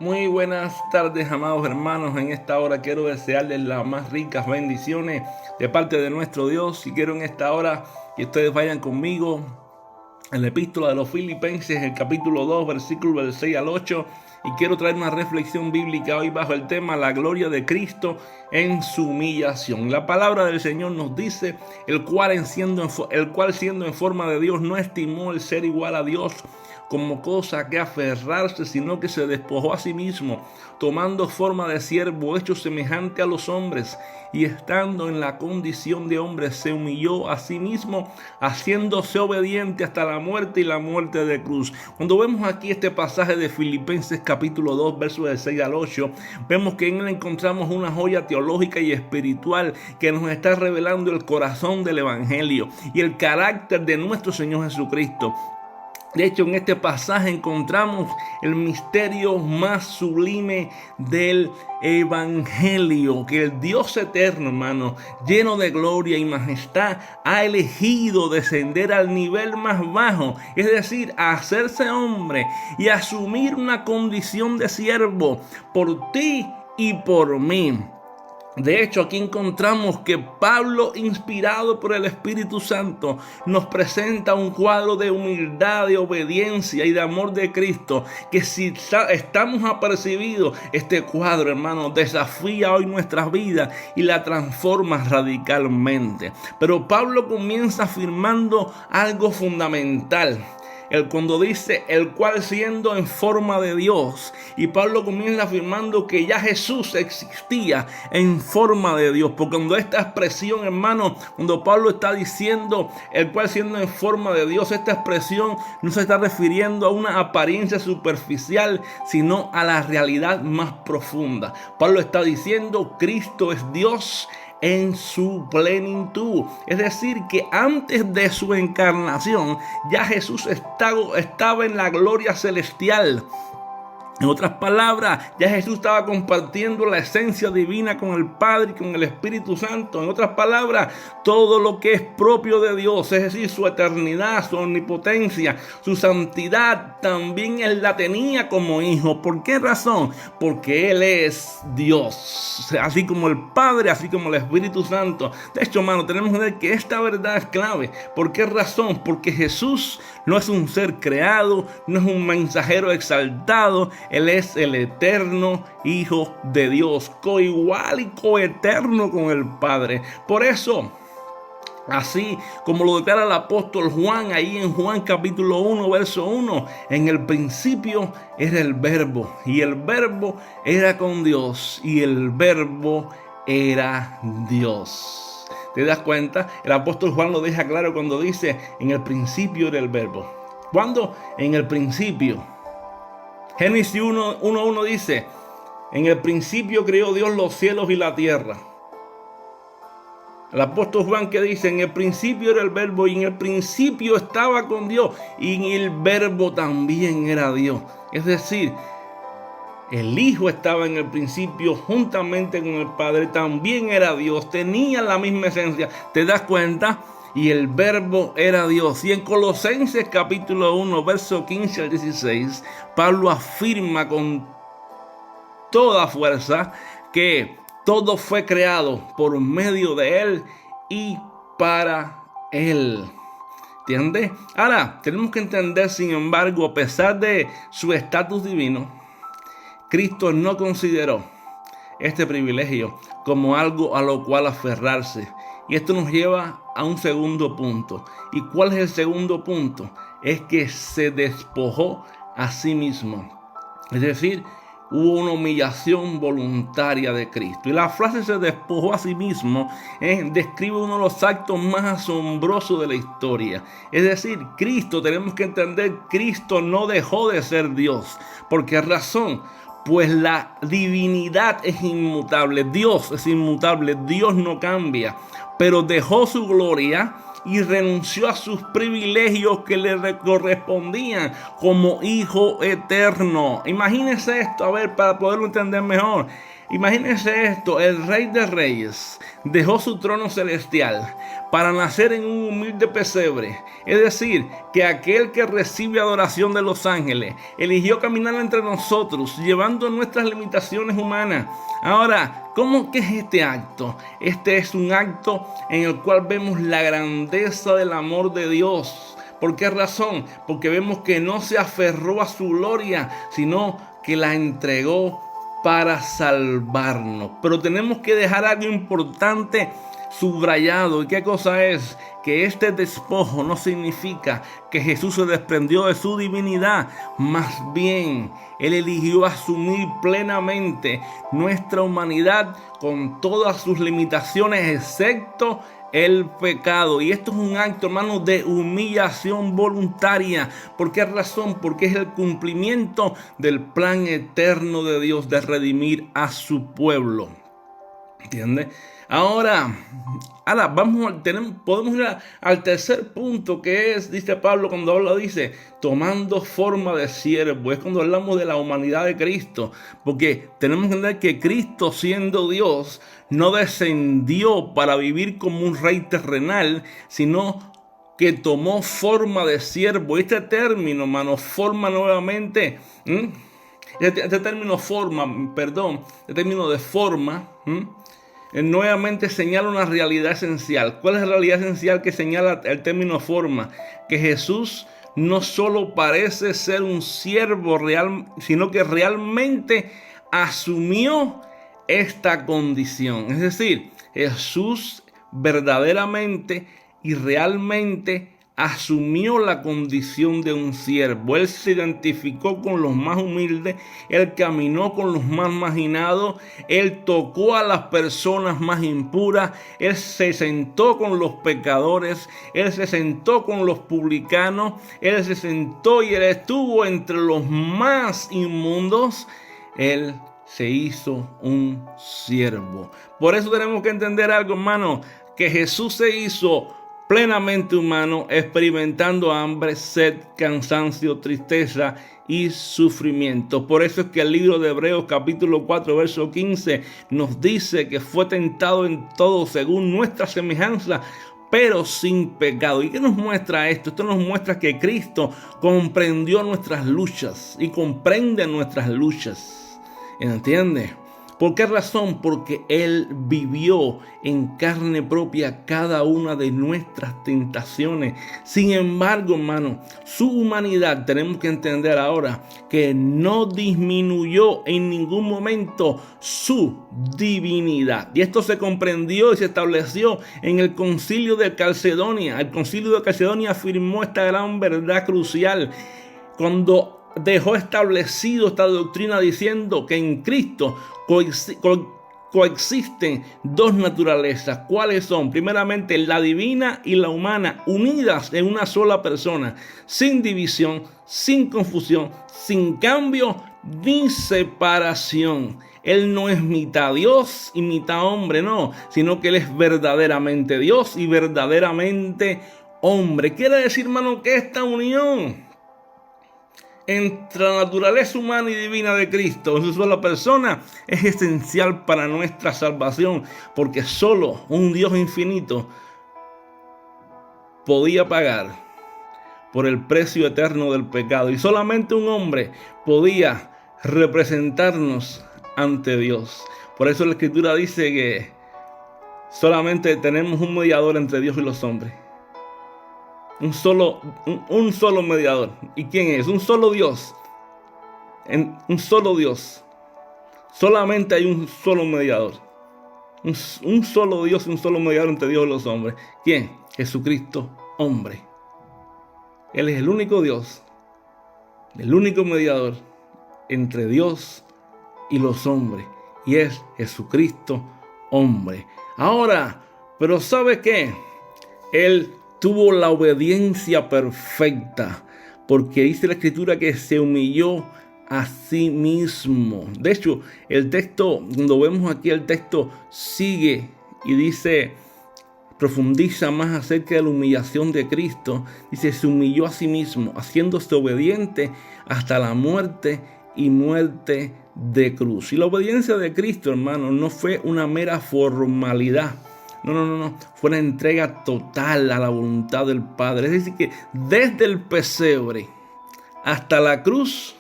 Muy buenas tardes, amados hermanos. En esta hora quiero desearles las más ricas bendiciones de parte de nuestro Dios. Y quiero en esta hora que ustedes vayan conmigo en la epístola de los Filipenses, el capítulo 2, versículos del 6 al 8. Y quiero traer una reflexión bíblica hoy bajo el tema la gloria de Cristo en su humillación. La palabra del Señor nos dice, el cual siendo en forma de Dios no estimó el ser igual a Dios como cosa que aferrarse, sino que se despojó a sí mismo, tomando forma de siervo, hecho semejante a los hombres, y estando en la condición de hombre, se humilló a sí mismo, haciéndose obediente hasta la muerte y la muerte de cruz. Cuando vemos aquí este pasaje de Filipenses capítulo 2, versos del 6 al 8, vemos que en él encontramos una joya teológica y espiritual que nos está revelando el corazón del Evangelio y el carácter de nuestro Señor Jesucristo. De hecho, en este pasaje encontramos el misterio más sublime del Evangelio, que el Dios eterno, hermano, lleno de gloria y majestad, ha elegido descender al nivel más bajo, es decir, a hacerse hombre y asumir una condición de siervo por ti y por mí. De hecho, aquí encontramos que Pablo, inspirado por el Espíritu Santo, nos presenta un cuadro de humildad, de obediencia y de amor de Cristo, que si estamos apercibidos, este cuadro, hermano, desafía hoy nuestras vidas y la transforma radicalmente. Pero Pablo comienza afirmando algo fundamental. Cuando dice el cual siendo en forma de Dios, y Pablo comienza afirmando que ya Jesús existía en forma de Dios, porque cuando esta expresión, hermano, cuando Pablo está diciendo el cual siendo en forma de Dios, esta expresión no se está refiriendo a una apariencia superficial, sino a la realidad más profunda. Pablo está diciendo Cristo es Dios en su plenitud, es decir, que antes de su encarnación ya Jesús estaba en la gloria celestial. En otras palabras, ya Jesús estaba compartiendo la esencia divina con el Padre y con el Espíritu Santo. En otras palabras, todo lo que es propio de Dios, es decir, su eternidad, su omnipotencia, su santidad, también Él la tenía como hijo. ¿Por qué razón? Porque Él es Dios, así como el Padre, así como el Espíritu Santo. De hecho, hermano, tenemos que ver que esta verdad es clave. ¿Por qué razón? Porque Jesús no es un ser creado, no es un mensajero exaltado. Él es el eterno Hijo de Dios, coigual y coeterno con el Padre. Por eso, así como lo declara el apóstol Juan, ahí en Juan capítulo 1, verso 1, en el principio era el verbo, y el verbo era con Dios, y el verbo era Dios. ¿Te das cuenta? El apóstol Juan lo deja claro cuando dice, en el principio era el verbo. ¿Cuándo? En el principio. Génesis 1:1 dice, en el principio creó Dios los cielos y la tierra. El apóstol Juan que dice, en el principio era el verbo y en el principio estaba con Dios y en el verbo también era Dios. Es decir, el Hijo estaba en el principio juntamente con el Padre, también era Dios, tenía la misma esencia. ¿Te das cuenta? Y el verbo era Dios. Y en Colosenses capítulo 1, verso 15 al 16, Pablo afirma con toda fuerza que todo fue creado por medio de Él y para Él. ¿Entiendes? Ahora, tenemos que entender, sin embargo, a pesar de su estatus divino, Cristo no consideró este privilegio como algo a lo cual aferrarse. Y esto nos lleva a un segundo punto. ¿Y cuál es el segundo punto? Es que se despojó a sí mismo. Es decir, hubo una humillación voluntaria de Cristo. Y la frase se despojó a sí mismo describe uno de los actos más asombrosos de la historia. Es decir, Cristo, tenemos que entender, Cristo no dejó de ser Dios. ¿Por qué razón? Pues la divinidad es inmutable, Dios es inmutable, Dios no cambia, pero dejó su gloria y renunció a sus privilegios que le correspondían como Hijo eterno. Imagínense esto, a ver, para poderlo entender mejor. Imagínense esto, el Rey de Reyes dejó su trono celestial para nacer en un humilde pesebre. Es decir, que aquel que recibe adoración de los ángeles eligió caminar entre nosotros, llevando nuestras limitaciones humanas. Ahora, ¿cómo que es este acto? Este es un acto en el cual vemos la grandeza del amor de Dios. ¿Por qué razón? Porque vemos que no se aferró a su gloria, sino que la entregó para salvarnos. Pero tenemos que dejar algo importante subrayado. ¿Y qué cosa es? Que este despojo no significa que Jesús se desprendió de su divinidad. Más bien, Él eligió asumir plenamente nuestra humanidad con todas sus limitaciones, excepto el pecado. Y esto es un acto, hermano, de humillación voluntaria. ¿Por qué razón? Porque es el cumplimiento del plan eterno de Dios de redimir a su pueblo. ¿Entiendes? Ahora podemos ir al tercer punto, que es, dice Pablo cuando habla, dice, tomando forma de siervo. Es cuando hablamos de la humanidad de Cristo, porque tenemos que entender que Cristo, siendo Dios, no descendió para vivir como un rey terrenal, sino que tomó forma de siervo. Este término, hermano, forma nuevamente, este término de forma, nuevamente señala una realidad esencial. ¿Cuál es la realidad esencial que señala el término forma? Que Jesús no solo parece ser un siervo real, sino que realmente asumió esta condición. Es decir, Jesús verdaderamente y realmente asumió la condición de un siervo. Él se identificó con los más humildes, Él caminó con los más marginados, Él tocó a las personas más impuras, Él se sentó con los pecadores, Él se sentó con los publicanos, Él se sentó y Él estuvo entre los más inmundos. Él se hizo un siervo. Por eso tenemos que entender algo, hermano, que Jesús se hizo plenamente humano, experimentando hambre, sed, cansancio, tristeza y sufrimiento. Por eso es que el libro de Hebreos capítulo 4 verso 15 nos dice que fue tentado en todo según nuestra semejanza, pero sin pecado. ¿Y qué nos muestra esto? Esto nos muestra que Cristo comprendió nuestras luchas y comprende nuestras luchas. ¿Entiendes? ¿Por qué razón? Porque Él vivió en carne propia cada una de nuestras tentaciones. Sin embargo, hermano, su humanidad, tenemos que entender ahora, que no disminuyó en ningún momento su divinidad. Y esto se comprendió y se estableció en el Concilio de Calcedonia. El Concilio de Calcedonia afirmó esta gran verdad crucial cuando dejó establecido esta doctrina diciendo que en Cristo coexisten dos naturalezas. ¿Cuáles son? Primeramente, la divina y la humana, unidas en una sola persona, sin división, sin confusión, sin cambio ni separación. Él no es mitad Dios y mitad hombre, no, sino que Él es verdaderamente Dios y verdaderamente hombre. Quiere decir, hermano, que esta unión entre la naturaleza humana y divina de Cristo en su sola persona es esencial para nuestra salvación, porque solo un Dios infinito podía pagar por el precio eterno del pecado, y solamente un hombre podía representarnos ante Dios. Por eso la Escritura dice que solamente tenemos un mediador entre Dios y los hombres. Un solo mediador. ¿Y quién es? Un solo Dios. Un solo Dios. Solamente hay un solo mediador. Un solo Dios y un solo mediador entre Dios y los hombres. ¿Quién? Jesucristo, hombre. Él es el único Dios, el único mediador entre Dios y los hombres. Y es Jesucristo, hombre. Ahora, pero ¿sabe qué? Él tuvo la obediencia perfecta, porque dice la Escritura que se humilló a sí mismo. De hecho, el texto, cuando vemos aquí el texto, sigue y dice, profundiza más acerca de la humillación de Cristo. Dice, se humilló a sí mismo, haciéndose obediente hasta la muerte y muerte de cruz. Y la obediencia de Cristo, hermano, no fue una mera formalidad. No. Fue una entrega total a la voluntad del Padre. Es decir, que desde el pesebre hasta la cruz,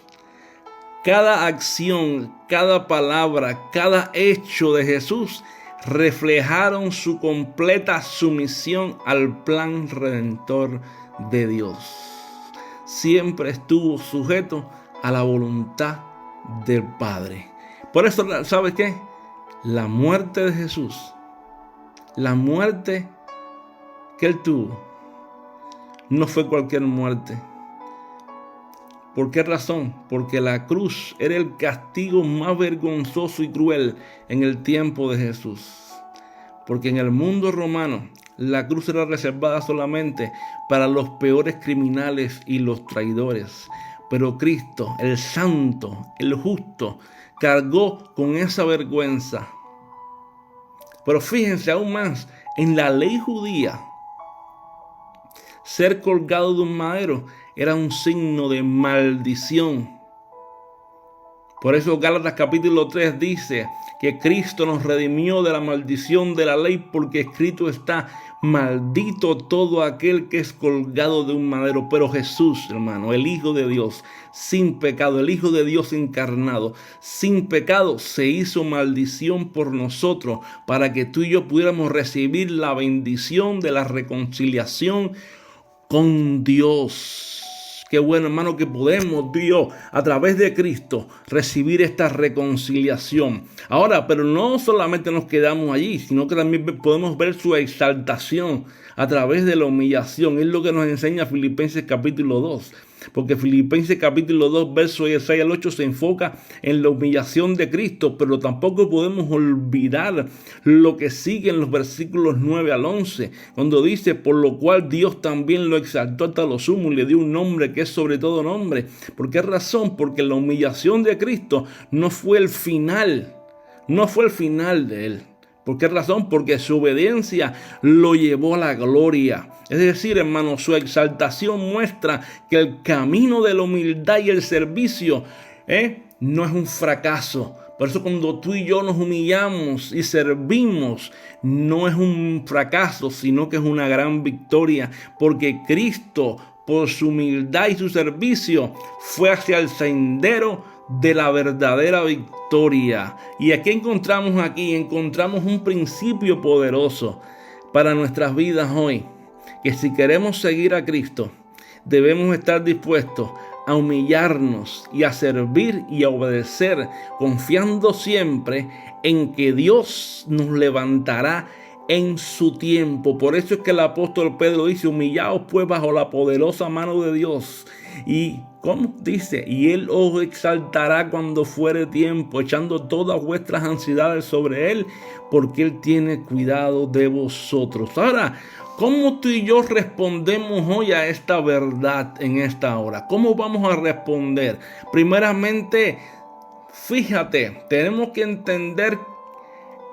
cada acción, cada palabra, cada hecho de Jesús reflejaron su completa sumisión al plan redentor de Dios. Siempre estuvo sujeto a la voluntad del Padre. Por eso, ¿sabes qué? La muerte de Jesús, la muerte que Él tuvo, no fue cualquier muerte. ¿Por qué razón? Porque la cruz era el castigo más vergonzoso y cruel en el tiempo de Jesús. Porque en el mundo romano, la cruz era reservada solamente para los peores criminales y los traidores. Pero Cristo, el santo, el justo, cargó con esa vergüenza. Pero fíjense aún más, en la ley judía, ser colgado de un madero era un signo de maldición. Por eso Gálatas capítulo 3 dice que Cristo nos redimió de la maldición de la ley, porque escrito está: maldito todo aquel que es colgado de un madero. Pero Jesús, hermano, el Hijo de Dios, sin pecado, el Hijo de Dios encarnado, sin pecado, se hizo maldición por nosotros, para que tú y yo pudiéramos recibir la bendición de la reconciliación con Dios. Qué bueno, hermano, que podemos, Dios, a través de Cristo, recibir esta reconciliación. Ahora, pero no solamente nos quedamos allí, sino que también podemos ver su exaltación a través de la humillación. Es lo que nos enseña Filipenses capítulo 2. Porque Filipenses capítulo 2, versos 6 al 8 se enfoca en la humillación de Cristo, pero tampoco podemos olvidar lo que sigue en los versículos 9 al 11, cuando dice: por lo cual Dios también lo exaltó hasta lo sumo y le dio un nombre que es sobre todo nombre. ¿Por qué razón? Porque la humillación de Cristo no fue el final de Él. ¿Por qué razón? Porque su obediencia lo llevó a la gloria. Es decir, hermano, su exaltación muestra que el camino de la humildad y el servicio no es un fracaso. Por eso cuando tú y yo nos humillamos y servimos, no es un fracaso, sino que es una gran victoria. Porque Cristo, por su humildad y su servicio, fue hacia el sendero de la verdadera victoria. Y aquí encontramos un principio poderoso para nuestras vidas hoy, que si queremos seguir a Cristo, debemos estar dispuestos a humillarnos y a servir y a obedecer, confiando siempre en que Dios nos levantará en su tiempo. Por eso es que el apóstol Pedro dice: humillaos pues bajo la poderosa mano de Dios. Y ¿cómo dice? Y Él os exaltará cuando fuere tiempo, echando todas vuestras ansiedades sobre Él, porque Él tiene cuidado de vosotros. Ahora, ¿cómo tú y yo respondemos hoy a esta verdad en esta hora? ¿Cómo vamos a responder? Primeramente, fíjate, tenemos que entender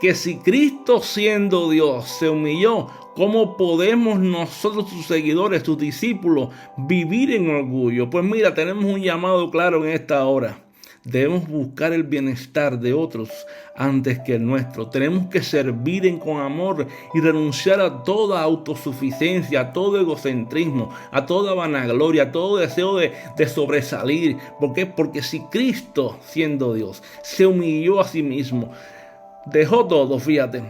que si Cristo, siendo Dios, se humilló, ¿cómo podemos nosotros, sus seguidores, sus discípulos, vivir en orgullo? Pues mira, tenemos un llamado claro en esta hora. Debemos buscar el bienestar de otros antes que el nuestro. Tenemos que servir con amor y renunciar a toda autosuficiencia, a todo egocentrismo, a toda vanagloria, a todo deseo de sobresalir. ¿Por qué? Porque si Cristo, siendo Dios, se humilló a sí mismo, dejó todo, fíjate.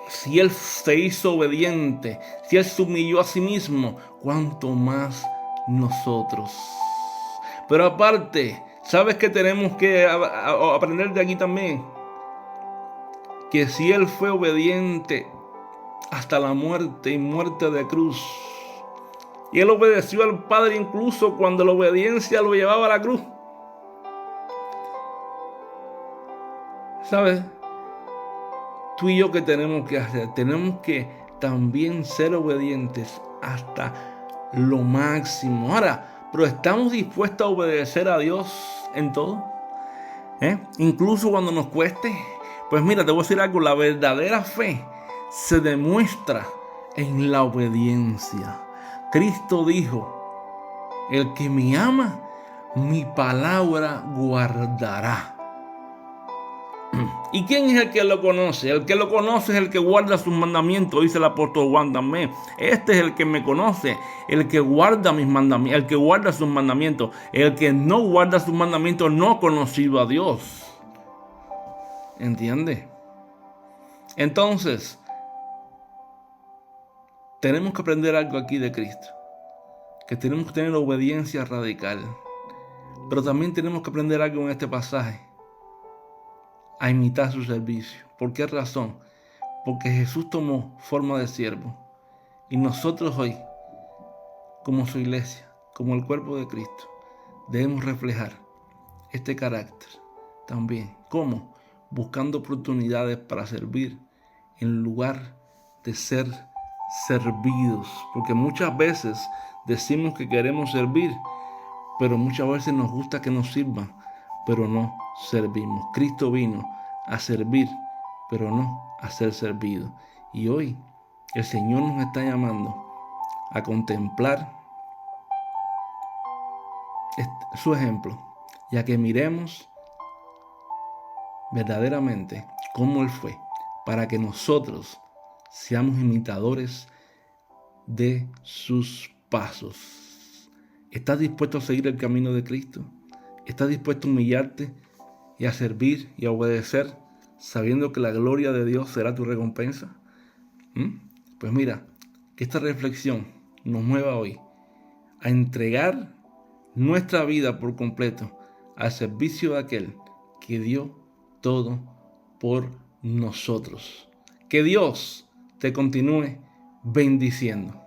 Si Él se hizo obediente, si Él se humilló a sí mismo, ¿cuánto más nosotros? Pero aparte, ¿sabes qué tenemos que aprender de aquí también? Que si Él fue obediente hasta la muerte y muerte de cruz, y Él obedeció al Padre incluso cuando la obediencia lo llevaba a la cruz. ¿Sabes? Tú y yo, ¿qué tenemos que hacer? Tenemos que también ser obedientes hasta lo máximo. Ahora, pero ¿estamos dispuestos a obedecer a Dios en todo? Incluso cuando nos cueste. Pues mira, te voy a decir algo. La verdadera fe se demuestra en la obediencia. Cristo dijo: el que me ama, mi palabra guardará. ¿Y quién es el que lo conoce? El que lo conoce es el que guarda sus mandamientos, dice el apóstol Juan también. Este es el que me conoce, el que guarda mis mandamientos, el que guarda sus mandamientos. El que no guarda sus mandamientos no ha conocido a Dios. ¿Entiende? Entonces, tenemos que aprender algo aquí de Cristo. Que tenemos que tener obediencia radical. Pero también tenemos que aprender algo en este pasaje. A imitar su servicio. ¿Por qué razón? Porque Jesús tomó forma de siervo. Y nosotros hoy, como su iglesia, como el cuerpo de Cristo, debemos reflejar este carácter también. ¿Cómo? Buscando oportunidades para servir en lugar de ser servidos. Porque muchas veces decimos que queremos servir, pero muchas veces nos gusta que nos sirvan, pero no servimos. Cristo vino a servir, pero no a ser servido. Y hoy el Señor nos está llamando a contemplar su ejemplo y a que miremos verdaderamente cómo Él fue, para que nosotros seamos imitadores de sus pasos. ¿Estás dispuesto a seguir el camino de Cristo? ¿Estás dispuesto a humillarte y a servir y a obedecer, sabiendo que la gloria de Dios será tu recompensa? Pues mira, que esta reflexión nos mueva hoy a entregar nuestra vida por completo al servicio de aquel que dio todo por nosotros. Que Dios te continúe bendiciendo.